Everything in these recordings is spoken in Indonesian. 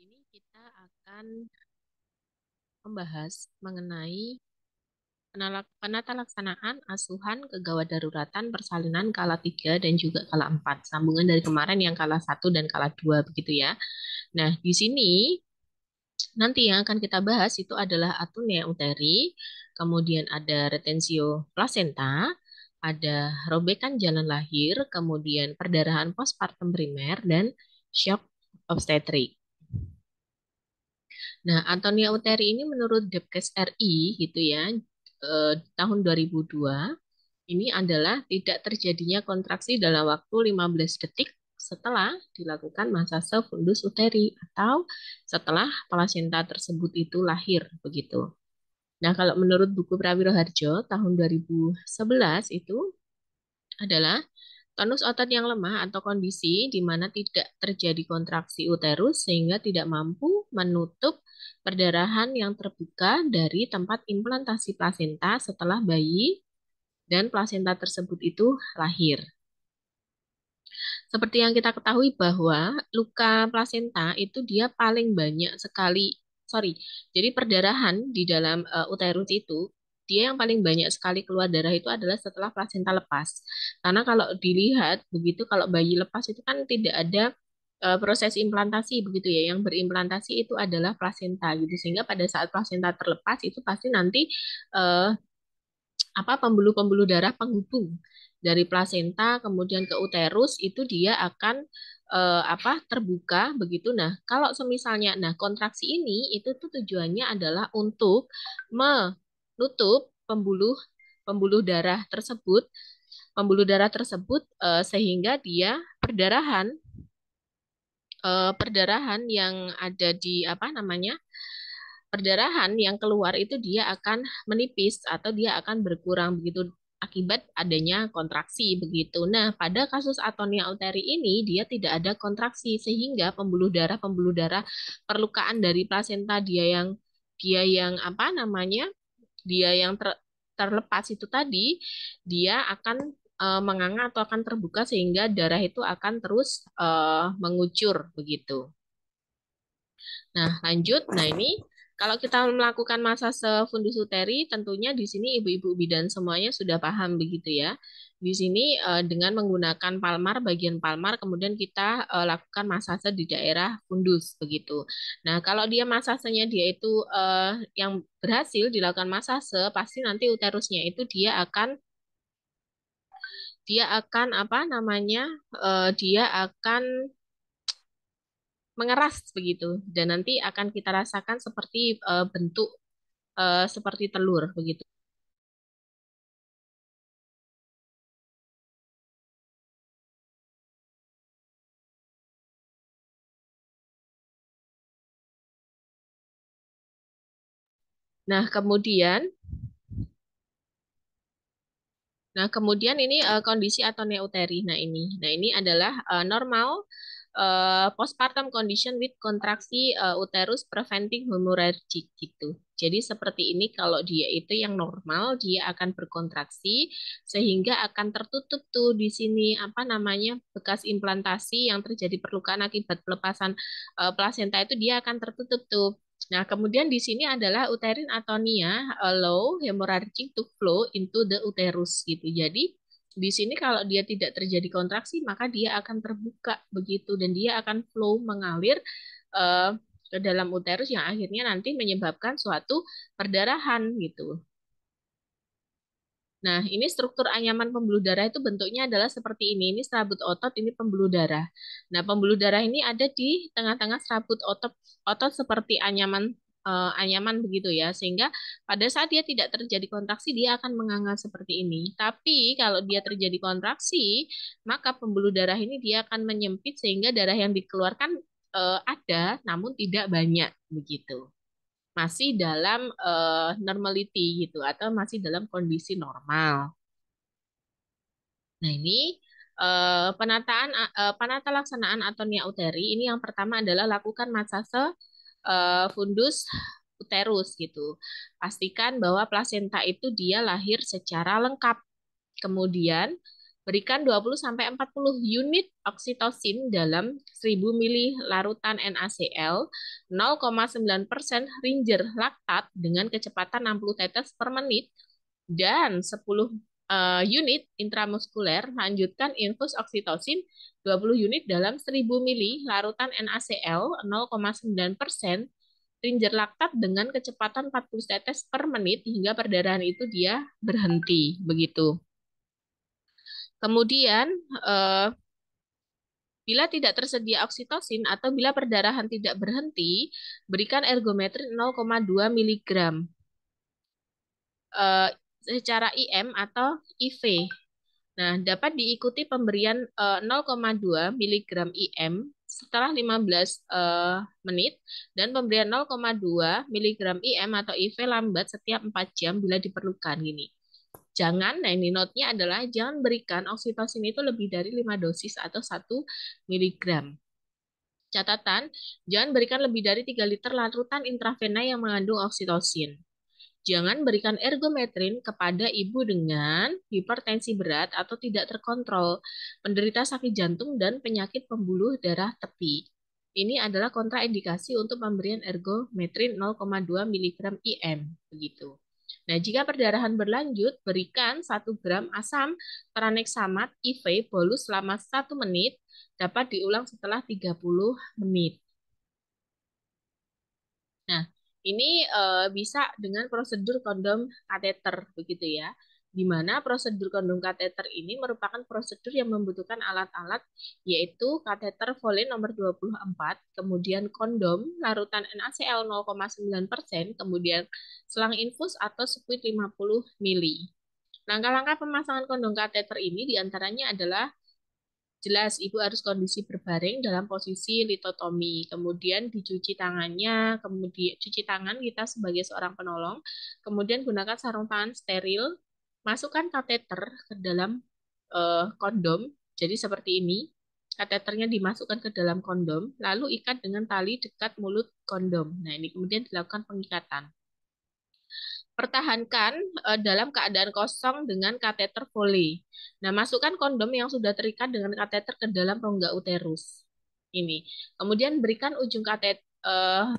ini kita akan membahas mengenai penata laksanaan asuhan kegawat daruratan persalinan kala 3 dan juga kala 4. Sambungan dari kemarin yang kala 1 dan kala 2 begitu ya. Nah, di sini nanti yang akan kita bahas itu adalah atunea uteri, kemudian ada retensio placenta, ada robekan jalan lahir, kemudian perdarahan postpartum primer, dan shock obstetrik. Nah, Antonia Uteri ini menurut Depkes RI gitu ya, tahun 2002, ini adalah tidak terjadinya kontraksi dalam waktu 15 detik setelah dilakukan masase fundus uteri atau setelah plasenta tersebut itu lahir begitu. Nah, kalau menurut buku Prawiro Harjo tahun 2011 itu adalah tonus otot yang lemah atau kondisi di mana tidak terjadi kontraksi uterus sehingga tidak mampu menutup perdarahan yang terbuka dari tempat implantasi plasenta setelah bayi dan plasenta tersebut itu lahir. Seperti yang kita ketahui bahwa luka plasenta itu dia paling banyak sekali, sorry, jadi perdarahan di dalam uterus itu dia yang paling banyak sekali keluar darah itu adalah setelah plasenta lepas. Karena kalau dilihat begitu, kalau bayi lepas itu kan tidak ada proses implantasi begitu ya. Yang berimplantasi itu adalah plasenta gitu. Sehingga pada saat plasenta terlepas itu pasti nanti eh, apa pembuluh-pembuluh darah penghubung dari plasenta kemudian ke uterus itu dia akan apa terbuka begitu. Nah, kalau semisalnya kontraksi ini itu tuh tujuannya adalah untuk menutup pembuluh pembuluh darah tersebut, sehingga dia perdarahan perdarahan yang ada di apa namanya? Perdarahan yang keluar itu dia akan menipis atau dia akan berkurang begitu akibat adanya kontraksi begitu. Nah, pada kasus atonia uteri ini dia tidak ada kontraksi sehingga pembuluh darah perlukaan dari plasenta dia yang apa namanya? Dia yang terlepas itu tadi dia akan menganga atau akan terbuka sehingga darah itu akan terus mengucur begitu. Nah, lanjut. Nah, ini kalau kita melakukan masase fundus uteri, tentunya di sini ibu-ibu bidan semuanya sudah paham begitu ya. Di sini dengan menggunakan palmar, bagian palmar, kemudian kita lakukan masase di daerah fundus begitu. Nah, kalau dia masasenya dia itu yang berhasil dilakukan masase, pasti nanti uterusnya itu dia akan apa namanya? Dia akan mengeras begitu dan nanti akan kita rasakan seperti bentuk seperti telur begitu. Nah, kemudian ini kondisi atonea uteri. Nah ini adalah normal postpartum condition with kontraksi uterus preventing hemorrhagic gitu. Jadi seperti ini kalau dia itu yang normal dia akan berkontraksi sehingga akan tertutup tuh di sini apa namanya bekas implantasi yang terjadi perlukaan akibat pelepasan plasenta itu dia akan tertutup tuh. Nah, kemudian di sini adalah uterine atonia, allow hemorrhaging to flow into the uterus gitu. Jadi di sini kalau dia tidak terjadi kontraksi, maka dia akan terbuka begitu dan dia akan flow mengalir eh, ke dalam uterus yang akhirnya nanti menyebabkan suatu perdarahan gitu. Nah, ini struktur anyaman pembuluh darah itu bentuknya adalah seperti ini. Ini serabut otot, ini pembuluh darah. Nah, pembuluh darah ini ada di tengah-tengah serabut otot seperti anyaman begitu ya. Sehingga pada saat dia tidak terjadi kontraksi, dia akan menganga seperti ini. Tapi kalau dia terjadi kontraksi, maka pembuluh darah ini dia akan menyempit sehingga darah yang dikeluarkan ada, namun tidak banyak begitu masih dalam normality gitu atau masih dalam kondisi normal. Nah, ini penata laksanaan atonia uteri ini yang pertama adalah lakukan massase fundus uterus gitu. Pastikan bahwa plasenta itu dia lahir secara lengkap. Kemudian Berikan 20-40 unit oksitosin dalam 1000 mili larutan NaCl, 0,9% Ringer laktat dengan kecepatan 60 tetes per menit, dan 10 unit intramuskuler. Lanjutkan infus oksitosin 20 unit dalam 1000 mili larutan NaCl, 0,9% Ringer laktat dengan kecepatan 40 tetes per menit hingga perdarahan itu dia berhenti. Begitu. Kemudian, eh, bila tidak tersedia oksitosin atau bila perdarahan tidak berhenti, berikan ergometrin 0,2 mg secara IM atau IV. Nah, dapat diikuti pemberian 0,2 mg IM setelah 15 menit dan pemberian 0,2 mg IM atau IV lambat setiap 4 jam bila diperlukan gini. Jangan, nah ini note-nya adalah jangan berikan oksitosin itu lebih dari 5 dosis atau 1 miligram. Catatan, jangan berikan lebih dari 3 liter larutan intravena yang mengandung oksitosin. Jangan berikan ergometrin kepada ibu dengan hipertensi berat atau tidak terkontrol, penderita sakit jantung, dan penyakit pembuluh darah tepi. Ini adalah kontraindikasi untuk pemberian ergometrin 0,2 mg IM. Begitu. Nah, jika perdarahan berlanjut, berikan 1 gram asam tranexamat IV bolus selama 1 menit, dapat diulang setelah 30 menit. Nah, ini bisa dengan prosedur kondom kateter, begitu ya. Di mana prosedur kondom kateter ini merupakan prosedur yang membutuhkan alat-alat, yaitu kateter Foley nomor 24, kemudian kondom larutan NaCl 0,9%, kemudian selang infus atau squid 50 mili. Langkah-langkah pemasangan kondom kateter ini diantaranya adalah jelas ibu harus kondisi berbaring dalam posisi litotomi, kemudian dicuci tangannya, kemudian cuci tangan kita sebagai seorang penolong, kemudian gunakan sarung tangan steril, masukkan kateter ke dalam kondom, jadi seperti ini, kateternya dimasukkan ke dalam kondom, lalu ikat dengan tali dekat mulut kondom. Nah, ini kemudian dilakukan pengikatan. Pertahankan dalam keadaan kosong dengan kateter Foley. Nah, masukkan kondom yang sudah terikat dengan kateter ke dalam rongga uterus. Ini. Kemudian berikan ujung kateter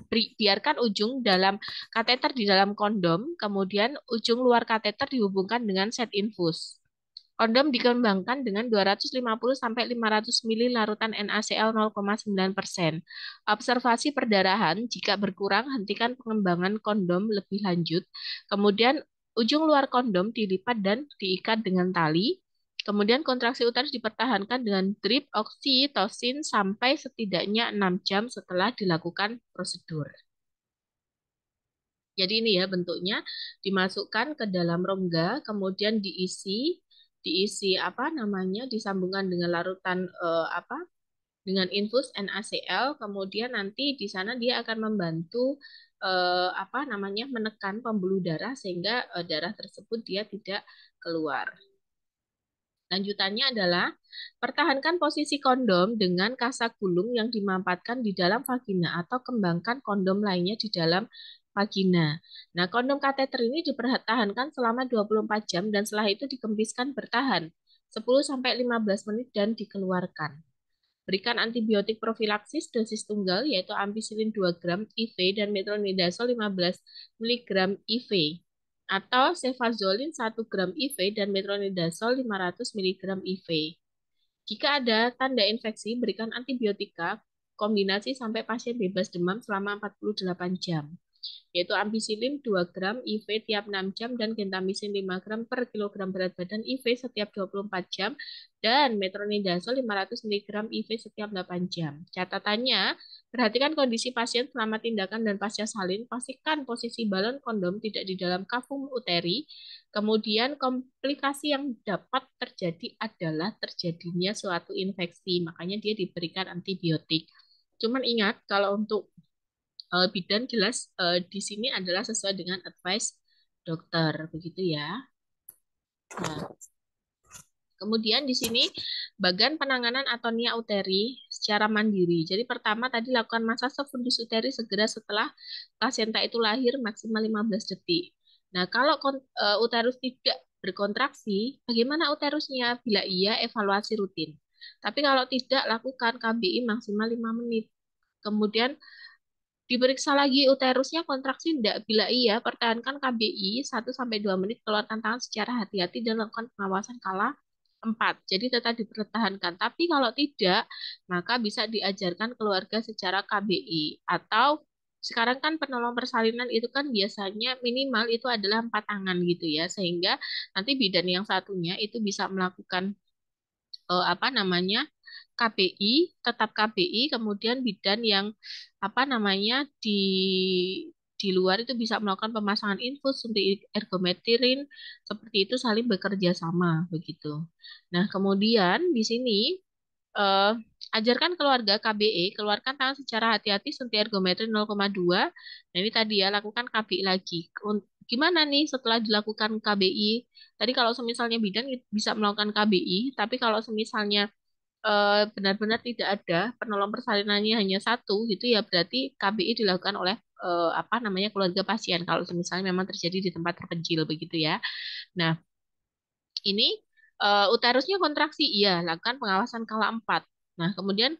biarkan ujung dalam kateter di dalam kondom, kemudian ujung luar kateter dihubungkan dengan set infus. Kondom dikembangkan dengan 250-500 ml larutan NaCl 0,9%. Observasi perdarahan, jika berkurang, hentikan pengembangan kondom lebih lanjut. Kemudian ujung luar kondom dilipat dan diikat dengan tali. Kemudian kontraksi uterus dipertahankan dengan drip oksitosin sampai setidaknya 6 jam setelah dilakukan prosedur. Jadi ini ya bentuknya, dimasukkan ke dalam rongga, kemudian diisi apa namanya, disambungkan dengan larutan apa, dengan infus NaCl, kemudian nanti di sana dia akan membantu apa namanya, menekan pembuluh darah sehingga darah tersebut dia tidak keluar. Lanjutannya adalah pertahankan posisi kondom dengan kasak gulung yang dimampatkan di dalam vagina atau kembangkan kondom lainnya di dalam vagina. Nah, kondom kateter ini dipertahankan selama 24 jam dan setelah itu dikempiskan bertahan 10-15 menit dan dikeluarkan. Berikan antibiotik profilaksis dosis tunggal yaitu ampicillin 2 gram IV dan metronidazole 15 mg IV atau cefazolin 1 gram IV dan metronidazole 500 mg IV. Jika ada tanda infeksi, berikan antibiotika kombinasi sampai pasien bebas demam selama 48 jam, yaitu ampicillin 2 gram IV tiap 6 jam dan gentamicin 5 gram per kilogram berat badan IV setiap 24 jam dan metronidazole 500 mg IV setiap 8 jam. Catatannya, perhatikan kondisi pasien selama tindakan dan pasca salin, pastikan posisi balon kondom tidak di dalam kafum uteri. Kemudian komplikasi yang dapat terjadi adalah terjadinya suatu infeksi, makanya dia diberikan antibiotik. Cuman ingat kalau untuk bidan jelas di sini adalah sesuai dengan advice dokter, begitu ya. Nah, kemudian di sini bagian penanganan atonia uteri secara mandiri. Jadi pertama tadi lakukan massage fundus uteri segera setelah placenta itu lahir maksimal 15 detik. Nah, kalau uterus tidak berkontraksi, bagaimana uterusnya? Bila iya, evaluasi rutin. Tapi kalau tidak, lakukan KBI maksimal 5 menit. Kemudian diperiksa lagi uterusnya kontraksi tidak. Bila iya, pertahankan KBI 1 sampai 2 menit, keluarkan tangan secara hati-hati dan lakukan pengawasan kala 4. Jadi tetap dipertahankan. Tapi kalau tidak, maka bisa diajarkan keluarga secara KBI. Atau sekarang kan penolong persalinan itu kan biasanya minimal itu adalah 4 tangan gitu ya. Sehingga nanti bidan yang satunya itu bisa melakukan apa namanya KBI, tetap KBI, kemudian bidan yang apa namanya di luar itu bisa melakukan pemasangan infus, suntik ergometrin, seperti itu saling bekerja sama begitu. Nah, kemudian di sini eh, ajarkan keluarga KBE, keluarkan tangan secara hati-hati, suntik ergometrin 0,2. Nah, ini tadi ya, lakukan KBI lagi. Gimana nih setelah dilakukan KBI? Tadi kalau semisalnya bidan bisa melakukan KBI, tapi kalau semisalnya benar-benar tidak ada penolong persalinannya hanya satu gitu ya berarti KBI dilakukan oleh apa namanya keluarga pasien kalau misalnya memang terjadi di tempat terpencil begitu ya. Nah, ini uterusnya kontraksi iya lakukan pengawasan kala 4. Nah, kemudian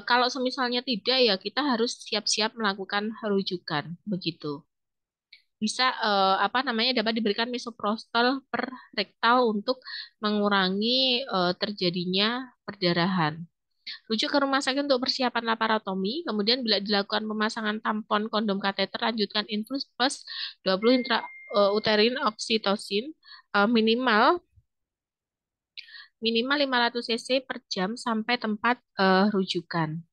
kalau semisalnya tidak ya kita harus siap-siap melakukan rujukan begitu. Bisa apa namanya dapat diberikan misoprostol per rektal untuk mengurangi terjadinya perdarahan. Rujuk ke rumah sakit untuk persiapan laparotomi. Kemudian bila dilakukan pemasangan tampon kondom kateter, lanjutkan infus plus 20 uterin oksitosin minimal minimal 500 cc per jam sampai tempat rujukan.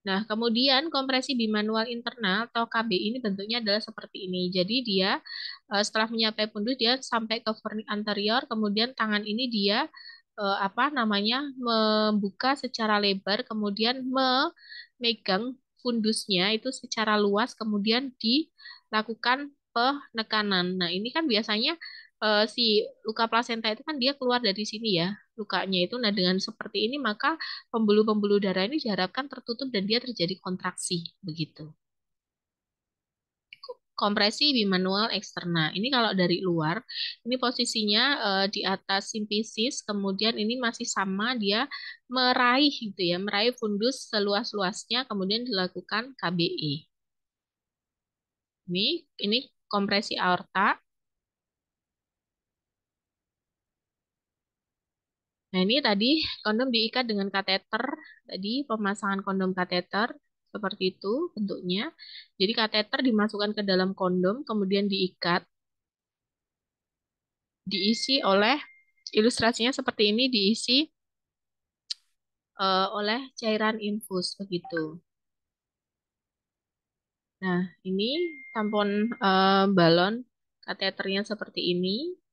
Nah, kemudian kompresi bimanual internal atau KB ini bentuknya adalah seperti ini. Jadi dia setelah menyampai pundus dia sampai ke fornik anterior, kemudian tangan ini dia apa namanya membuka secara lebar, kemudian memegang fundusnya itu secara luas, kemudian dilakukan penekanan. Nah, ini kan biasanya si luka plasenta itu kan dia keluar dari sini ya, lukanya itu. Nah, dengan seperti ini maka pembuluh-pembuluh darah ini diharapkan tertutup dan dia terjadi kontraksi begitu. Kompresi bimanual eksterna. Ini kalau dari luar, ini posisinya di atas simpisis, kemudian ini masih sama dia meraih gitu ya, meraih fundus seluas-luasnya, kemudian dilakukan KBE. Ini kompresi aorta. Nah, ini tadi kondom diikat dengan kateter, tadi pemasangan kondom kateter seperti itu bentuknya. Jadi kateter dimasukkan ke dalam kondom, kemudian diikat, diisi oleh ilustrasinya seperti ini, diisi oleh cairan infus begitu. Nah, ini tampon balon kateternya seperti ini.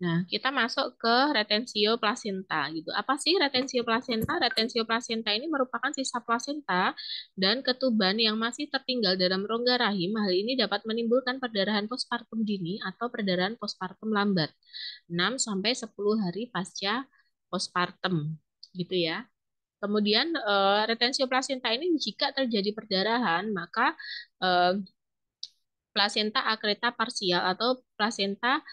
Nah, kita masuk ke retensio placenta gitu. Apa sih retensio placenta? Retensio placenta ini merupakan sisa plasenta dan ketuban yang masih tertinggal dalam rongga rahim. Hal ini dapat menimbulkan perdarahan postpartum dini atau perdarahan postpartum lambat. 6 sampai 10 hari pasca postpartum gitu ya. Kemudian retensio plasenta ini jika terjadi perdarahan, maka eh, plasenta akreta parsial atau plasenta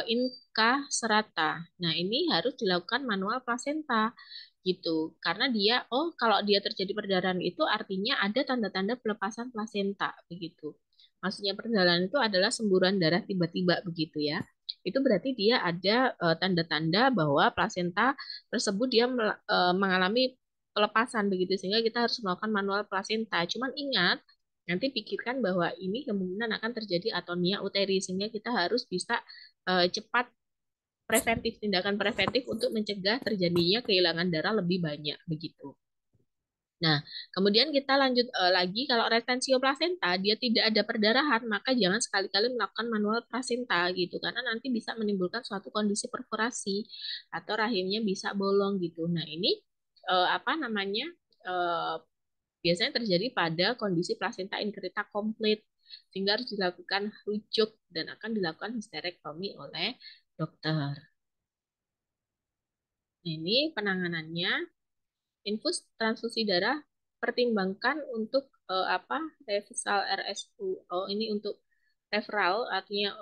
incaserata. Nah, ini harus dilakukan manual plasenta gitu. Karena dia, oh kalau dia terjadi perdarahan itu artinya ada tanda-tanda pelepasan plasenta begitu. Maksudnya perdarahan itu adalah semburan darah tiba-tiba begitu ya. Itu berarti dia ada tanda-tanda bahwa plasenta tersebut dia mengalami pelepasan begitu sehingga kita harus melakukan manual plasenta. Cuman ingat nanti pikirkan bahwa ini kemungkinan akan terjadi atonia uteri sehingga kita harus bisa cepat preventif tindakan preventif untuk mencegah terjadinya kehilangan darah lebih banyak begitu. Nah, kemudian kita lanjut lagi kalau retensio plasenta dia tidak ada perdarahan maka jangan sekali-kali melakukan manual plasenta gitu karena nanti bisa menimbulkan suatu kondisi perforasi atau rahimnya bisa bolong gitu. Nah, ini apa namanya? eh, biasanya terjadi pada kondisi plasenta ingrata komplit, sehingga harus dilakukan rujuk dan akan dilakukan histerektomi oleh dokter. Ini penanganannya, infus transfusi darah, pertimbangkan untuk apa reversal RSU. Oh, ini untuk referral artinya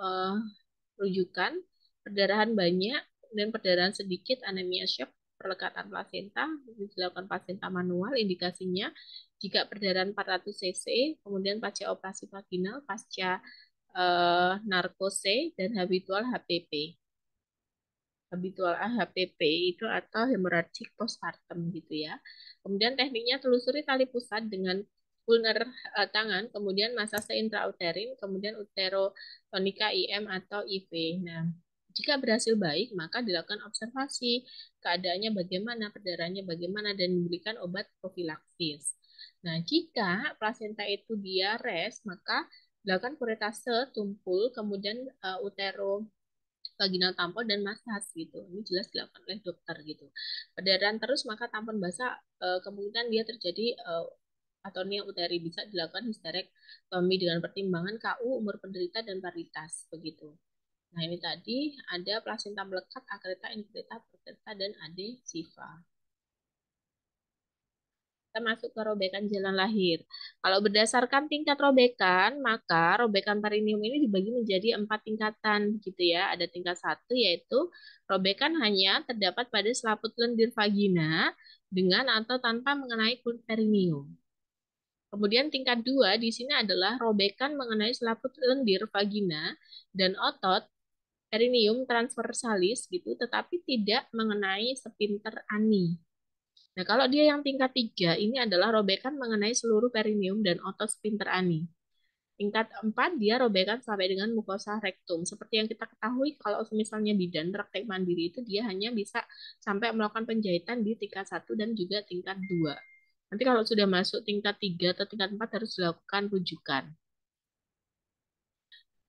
rujukan, perdarahan banyak, dan perdarahan sedikit, anemia shock, perlekatan plasenta, dilakukan plasenta manual, indikasinya jika perdarahan 400 cc, kemudian pasca operasi vaginal, pasca narkose, dan habitual HPP. Habitual HPP itu atau hemorrhagic postpartum gitu ya. Kemudian tekniknya telusuri tali pusat dengan ulnar tangan, kemudian masase intrauterin, kemudian uterotonika IM atau IV. Nah, jika berhasil baik, maka dilakukan observasi keadaannya bagaimana, perdarahannya bagaimana, dan diberikan obat profilaksis. Nah, jika plasenta itu diares, maka dilakukan kuretase tumpul, kemudian utero vaginal tampon dan masas gitu. Ini jelas dilakukan oleh dokter gitu. Perdarahan terus maka tampon basah kemungkinan dia terjadi atonia uteri bisa dilakukan histerektomi dengan pertimbangan KU, umur penderita dan paritas begitu. Nah ini tadi ada plasenta melekat, akreta, inkreta, prokreta dan adesiva. Kita masuk ke robekan jalan lahir. Kalau berdasarkan tingkat robekan, maka robekan perineum ini dibagi menjadi 4 tingkatan, gitu ya. Ada tingkat 1 yaitu robekan hanya terdapat pada selaput lendir vagina dengan atau tanpa mengenai kulit perineum. Kemudian tingkat 2 di sini adalah robekan mengenai selaput lendir vagina dan otot perineum transversalis gitu, tetapi tidak mengenai sphincter ani. Nah, kalau dia yang tingkat 3, ini adalah robekan mengenai seluruh perineum dan otot sphincter ani. Tingkat 4, dia robekan sampai dengan mukosa rektum. Seperti yang kita ketahui, kalau misalnya bidan praktek mandiri itu dia hanya bisa sampai melakukan penjahitan di tingkat 1 dan juga tingkat 2. Nanti kalau sudah masuk tingkat 3 atau tingkat 4 harus dilakukan rujukan.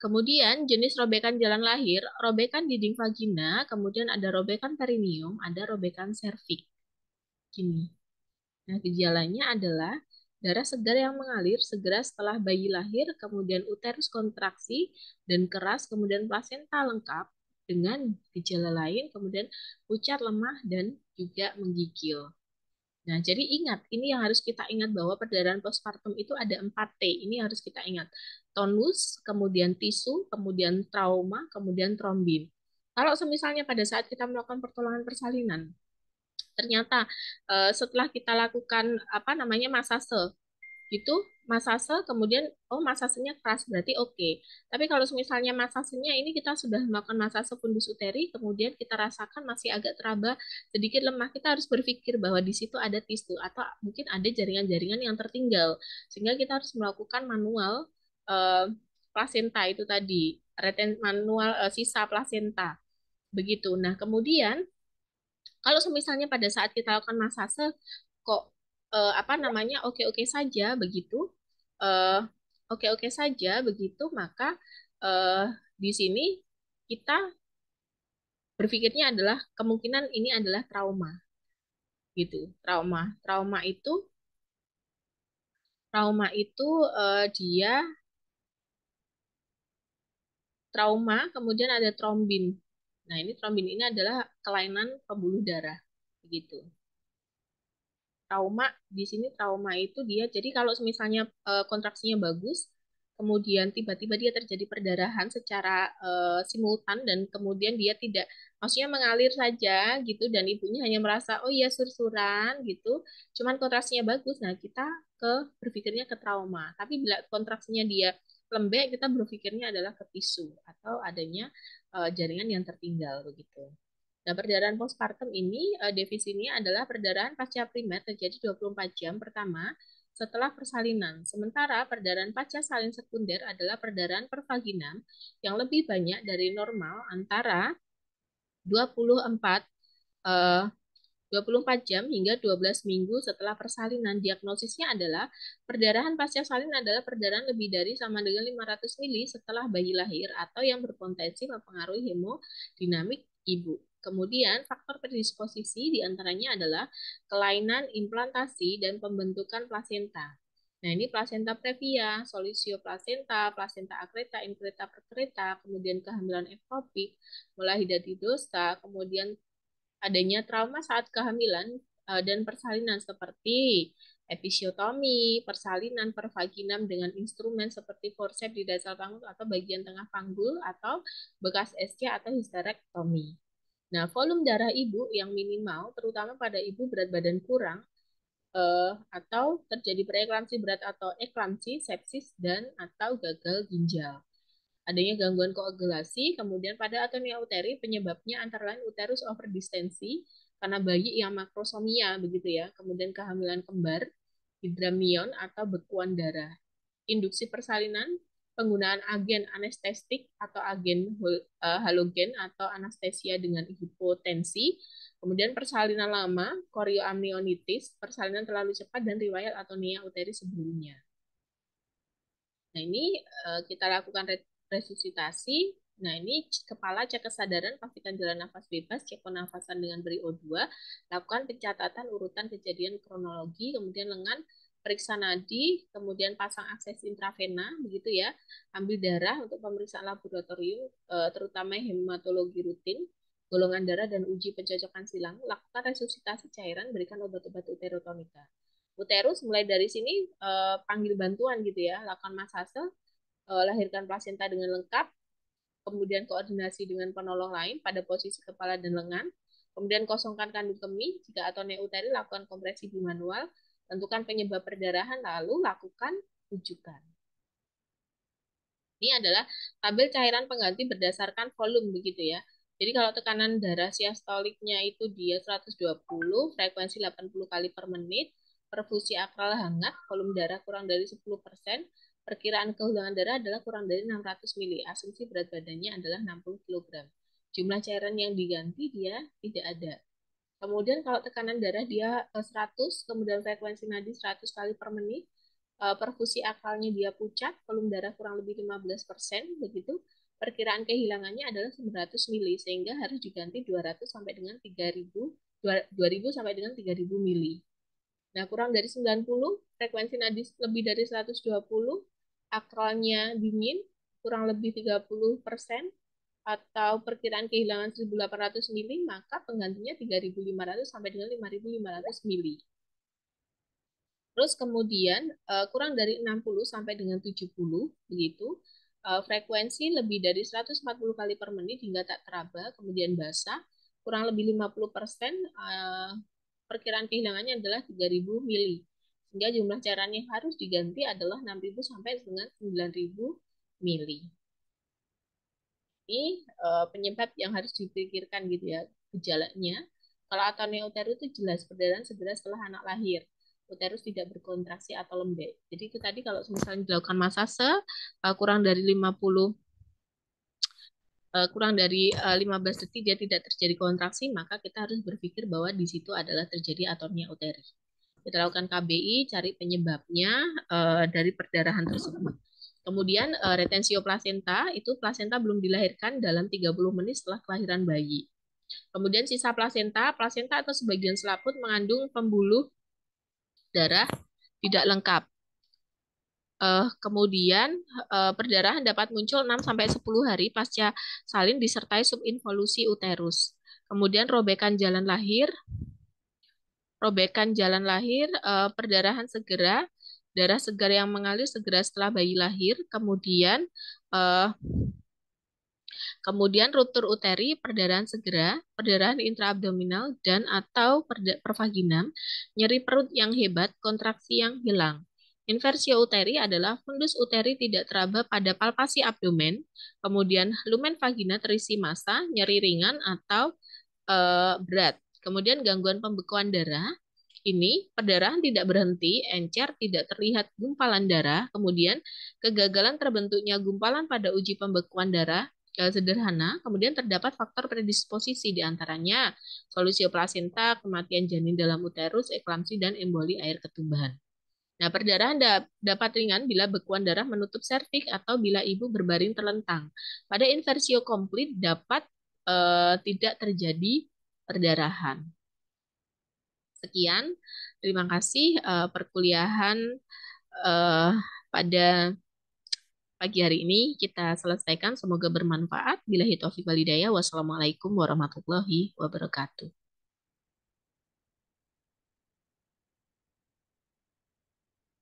Kemudian jenis robekan jalan lahir, robekan dinding vagina, kemudian ada robekan perineum, ada robekan serviks. Gini. Nah, gejalanya adalah darah segar yang mengalir segera setelah bayi lahir, kemudian uterus kontraksi dan keras, kemudian plasenta lengkap dengan gejala lain, kemudian pucat, lemah, dan juga menggigil. Nah, jadi ingat, ini yang harus kita ingat bahwa perdarahan postpartum itu ada 4T. Ini harus kita ingat. Tonus, kemudian tisu, kemudian trauma, kemudian trombin. Kalau misalnya pada saat kita melakukan pertolongan persalinan, ternyata setelah kita lakukan apa namanya masase itu masase kemudian masasenya keras berarti oke. Tapi kalau misalnya masasenya ini kita sudah melakukan masase fundus uteri kemudian kita rasakan masih agak teraba sedikit lemah, kita harus berpikir bahwa di situ ada tisu atau mungkin ada jaringan-jaringan yang tertinggal sehingga kita harus melakukan manual eh, plasenta itu tadi manual sisa plasenta begitu. Nah kemudian kalau misalnya pada saat kita lakukan masase kok apa namanya oke-oke saja begitu, eh, oke-oke saja begitu, maka eh, di sini kita berpikirnya adalah kemungkinan ini adalah trauma gitu. Trauma itu dia trauma kemudian ada trombin. Nah, ini trombin ini adalah kelainan pembuluh darah begitu. Di sini trauma itu dia jadi kalau misalnya kontraksinya bagus kemudian tiba-tiba dia terjadi perdarahan secara simultan dan kemudian dia tidak maksudnya mengalir saja gitu dan ibunya hanya merasa oh iya sur-suran gitu cuman kontraksinya bagus, nah kita ke berpikirnya ke trauma, tapi bila kontraksinya dia lembek kita berpikirnya adalah ke tisu atau adanya jaringan yang tertinggal begitu. Nah, perdarahan postpartum ini definisinya adalah perdarahan pasca primer terjadi 24 jam pertama setelah persalinan. Sementara perdarahan pasca salin sekunder adalah perdarahan per vaginam yang lebih banyak dari normal antara 24 eh, 24 jam hingga 12 minggu setelah persalinan. Diagnosisnya adalah perdarahan pasca salin adalah perdarahan lebih dari sama dengan 500 mili setelah bayi lahir atau yang berpotensi mempengaruhi hemodinamik ibu. Kemudian faktor predisposisi diantaranya adalah kelainan implantasi dan pembentukan plasenta. Nah, ini plasenta previa, solusio plasenta, plasenta akreta, inkreta, perkreta, kemudian kehamilan ektopik, mulai hidatidosa, kemudian adanya trauma saat kehamilan dan persalinan seperti episiotomi, persalinan, pervaginam dengan instrumen seperti forceps di dasar panggul atau bagian tengah panggul atau bekas SC atau histerektomi. Nah, volume darah ibu yang minimal, terutama pada ibu berat badan kurang, atau terjadi preeklamsi berat atau eklamsi, sepsis, dan atau gagal ginjal. Adanya gangguan koagulasi, kemudian pada atonia uteri penyebabnya antara lain uterus overdistensi karena bayi yang makrosomia begitu ya, kemudian kehamilan kembar, hidramion atau bekuan darah. Induksi persalinan, penggunaan agen anestestik atau agen halogen atau anestesia dengan hipotensi, kemudian persalinan lama, korioamnionitis, persalinan terlalu cepat dan riwayat atonia uteri sebelumnya. Nah, ini kita lakukan resusitasi. Nah, ini kepala cek kesadaran, pastikan jalan nafas bebas, cek pernafasan dengan beri O2, lakukan pencatatan urutan kejadian kronologi, kemudian lengan, periksa nadi, kemudian pasang akses intravena, begitu ya, ambil darah untuk pemeriksaan laboratorium, terutama hematologi rutin, golongan darah dan uji pencocokan silang, lakukan resusitasi cairan, berikan obat-obat uterotonika. Uterus mulai dari sini panggil bantuan gitu ya, lakukan masase, lahirkan plasenta dengan lengkap, kemudian koordinasi dengan penolong lain pada posisi kepala dan lengan, kemudian kosongkan kandung kemih, jika atonia uteri lakukan kompresi bimanual, tentukan penyebab perdarahan, lalu lakukan rujukan. Ini adalah tabel cairan pengganti berdasarkan volume begitu ya. Jadi kalau tekanan darah siastoliknya itu dia 120, frekuensi 80 kali per menit, perfusi akral hangat, volume darah kurang dari 10%, perkiraan kehilangan darah adalah kurang dari 600 mili, asumsi berat badannya adalah 60 kg. Jumlah cairan yang diganti dia tidak ada. Kemudian kalau tekanan darah dia 100, kemudian frekuensi nadi 100 kali per menit, perfusi akalnya dia pucat, volume darah kurang lebih 15%, begitu. Perkiraan kehilangannya adalah 900 mili, sehingga harus diganti 200 sampai dengan 3000, 2000 sampai dengan 3000 mili. Nah, kurang dari 90, frekuensi nadi lebih dari 120, akralnya dingin, kurang lebih 30%, atau perkiraan kehilangan 1800 mili, maka penggantinya 3500 sampai dengan 5500 mili. Terus kemudian kurang dari 60 sampai dengan 70 begitu. Frekuensi lebih dari 140 kali per menit hingga tak teraba, kemudian basah, kurang lebih 50%, perkiraan kehilangannya adalah 3000 mili. Sehingga jumlah cairan yang harus diganti adalah 6000 sampai dengan 9000 mili. Ini penyebab yang harus dipikirkan gitu ya, gejalanya. Kalau atonia uterus itu jelas perdarahan segera setelah anak lahir. Uterus tidak berkontraksi atau lembek. Jadi itu tadi kalau misalnya dilakukan masase kurang dari 50 kurang dari 15 detik dia tidak terjadi kontraksi, maka kita harus berpikir bahwa di situ adalah terjadi atonia uteri. Kita lakukan KBI, cari penyebabnya dari perdarahan tersebut. Kemudian retensio plasenta, itu plasenta belum dilahirkan dalam 30 menit setelah kelahiran bayi. Kemudian sisa plasenta atau sebagian selaput mengandung pembuluh darah tidak lengkap. Kemudian perdarahan dapat muncul 6-10 hari pasca salin disertai subinvolusi uterus. Kemudian robekan jalan lahir, perdarahan segera, darah segar yang mengalir segera setelah bayi lahir, kemudian ruptur uteri, perdarahan segera, perdarahan intraabdominal dan atau pervaginam, nyeri perut yang hebat, kontraksi yang hilang. Inversio uteri adalah fundus uteri tidak teraba pada palpasi abdomen, kemudian lumen vagina terisi massa, nyeri ringan atau berat. Kemudian gangguan pembekuan darah, ini perdarahan tidak berhenti, encer, tidak terlihat gumpalan darah, kemudian kegagalan terbentuknya gumpalan pada uji pembekuan darah sederhana, kemudian terdapat faktor predisposisi diantaranya solusio plasenta, kematian janin dalam uterus, eklamsi, dan emboli air ketumbahan. Nah, perdarahan dapat ringan bila bekuan darah menutup serviks atau bila ibu berbaring terlentang. Pada inversio komplit dapat tidak terjadi perdarahan. Sekian, terima kasih perkuliahan pada pagi hari ini kita selesaikan. Semoga bermanfaat. Billahi taufiq wal hidayah. Wassalamualaikum warahmatullahi wabarakatuh.